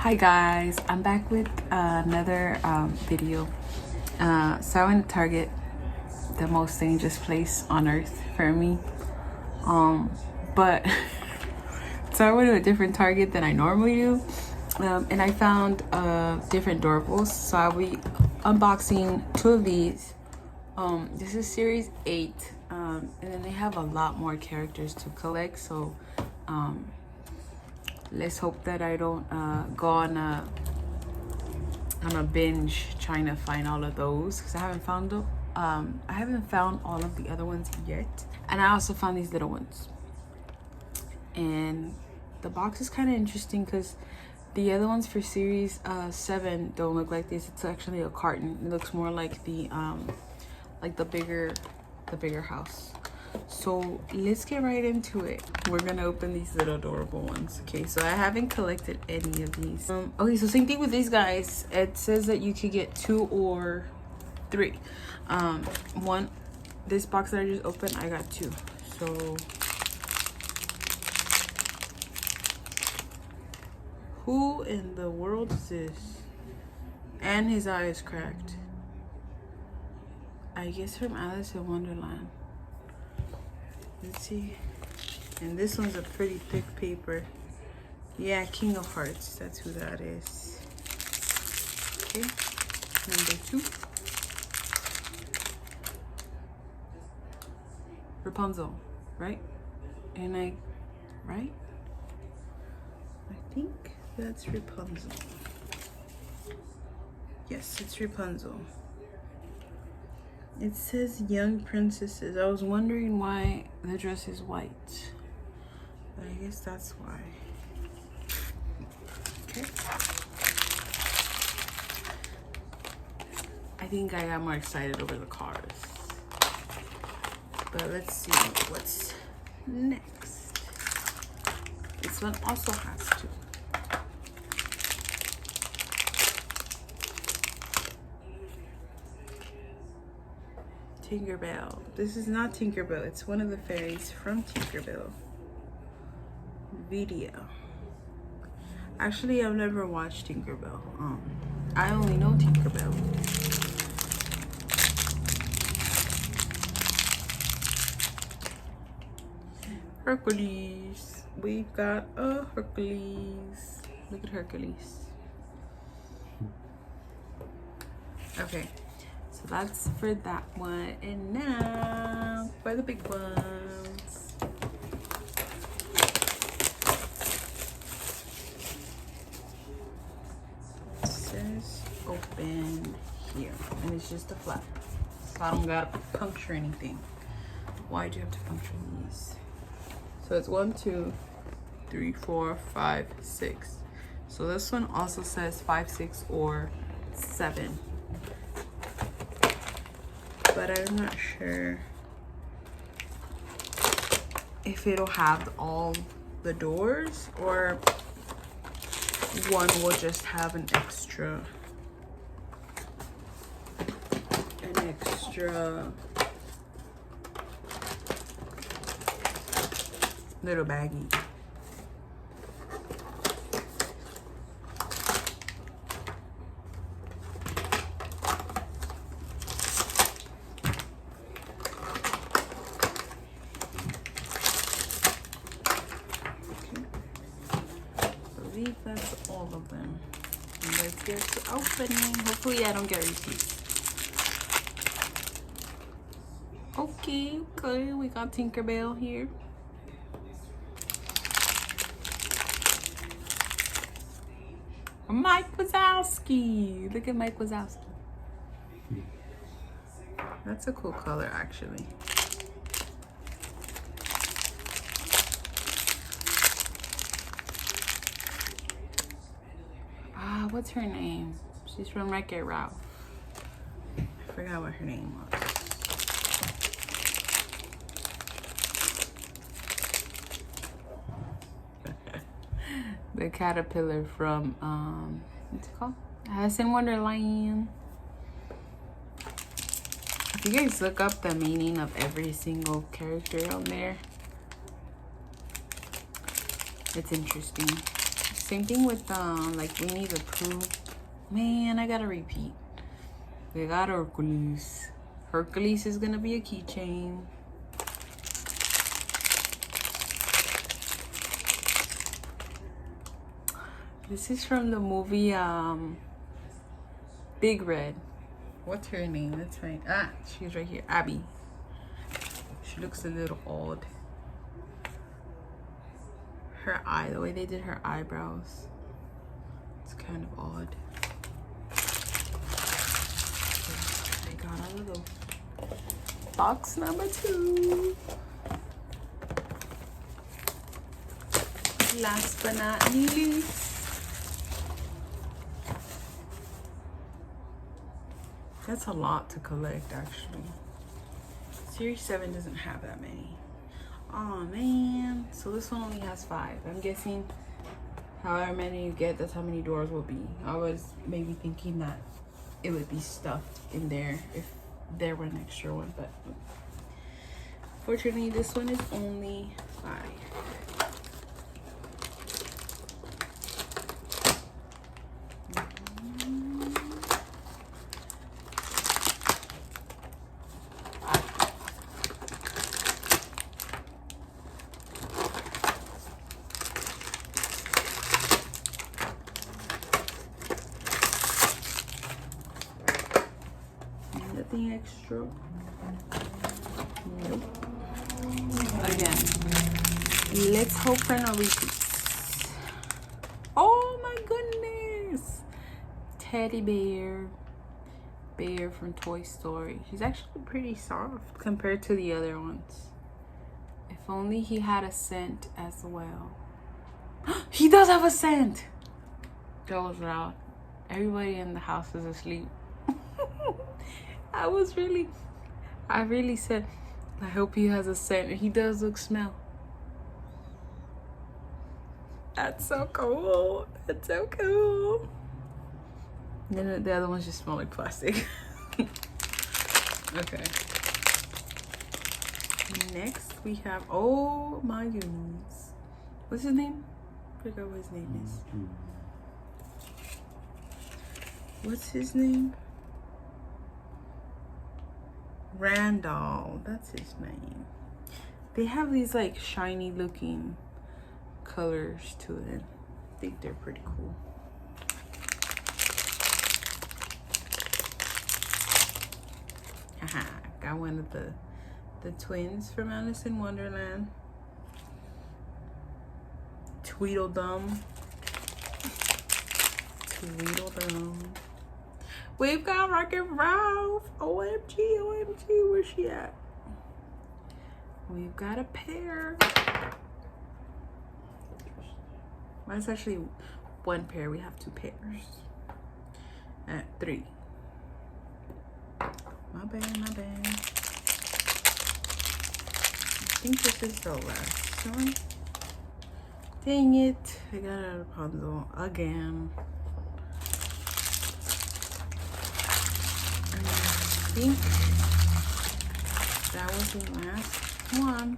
Hi guys, I'm back with another video. So I went to Target, the most dangerous place on earth for me. But so I went to a different Target than I normally do, and I found different Doorables. So I'll be unboxing two of these. This is series 8, and then they have a lot more characters to collect. So let's hope that I don't go on a binge trying to find all of those, because I haven't found them. I haven't found all of the other ones yet, and I also found these little ones. And the box is kind of interesting because the other ones for series 7 don't look like this. It's actually a carton. It looks more like the bigger house. So let's get right into it. We're gonna open these little adorable ones. Okay, so I haven't collected any of these. Okay, so same thing with these guys. It says that you could get 2 or 3. One, this box that I just opened, I got 2. So who in the world is this? And his eye is cracked. I guess from Alice in Wonderland. Let's see. And this one's a pretty thick paper. Yeah, King of Hearts. That's who that is. Okay. Number 2. Rapunzel. Right? And right? I think that's Rapunzel. Yes, it's Rapunzel. It says young princesses. I was wondering why the dress is white, but I guess that's why. Okay. I think I got more excited over the cars. But let's see what's next. This one also has 2. Tinkerbell. This is not Tinkerbell. It's one of the fairies from Tinkerbell video. Actually, I've never watched Tinkerbell. I only know Tinkerbell. Hercules. We've got a Hercules. Look at Hercules. Okay. So that's for that one. And now for the big ones. It says open here. And it's just a flap. So I don't gotta puncture anything. Why do you have to puncture these? So it's 1, 2, 3, 4, 5, 6. So this one also says 5, 6, or 7. But I'm not sure if it'll have all the doors, or one will just have an extra little baggie. That's all of them. And let's get to opening. Hopefully I don't get receipts. Okay, we got Tinkerbell here. Mike Wazowski. Look at Mike Wazowski. That's a cool color, actually. What's her name? She's from Wreck-It Ralph. I forgot what her name was. The caterpillar from what's it called? Alice in Wonderland. If you guys look up the meaning of every single character on there, it's interesting. Same thing with like Winnie the Pooh. Man, I gotta repeat. We got Hercules. Hercules is gonna be a keychain. This is from the movie Big Red. What's her name? That's right. Ah, she's right here. Abby. She looks a little odd. Her eye, the way they did her eyebrows, it's kind of odd. I got all of those. Box number 2. Last but not least, that's a lot to collect actually. Series 7 doesn't have that many. Oh man, so this one only has 5. I'm guessing however many you get, that's how many doors will be. I was maybe thinking that it would be stuffed in there if there were an extra one, but fortunately this one is only 5. Nothing extra. Nope. Again, let's hope for no repeats. Oh my goodness! Teddy bear. Bear from Toy Story. He's actually pretty soft compared to the other ones. If only he had a scent as well. He does have a scent! That was loud. Everybody in the house is asleep. I really said, I hope he has a scent. And he does look smell. That's so cool. That's so cool. And then the other ones just smell like plastic. Okay. Next we have, oh my goodness. What's his name? I forgot what his name is. What's his name? Randall, that's his name. They have these like shiny looking colors to it. I think they're pretty cool. Haha, got one of the twins from Alice in Wonderland. Tweedledum. Tweedledum. We've got Wreck-It Ralph. OMG, OMG, where's she at? We've got a pair. Well, it's actually one pair. We have 2 pairs. At 3. My bad, my bad. I think this is the last one. Dang it. I got a Rapunzel again. I think that was the last one.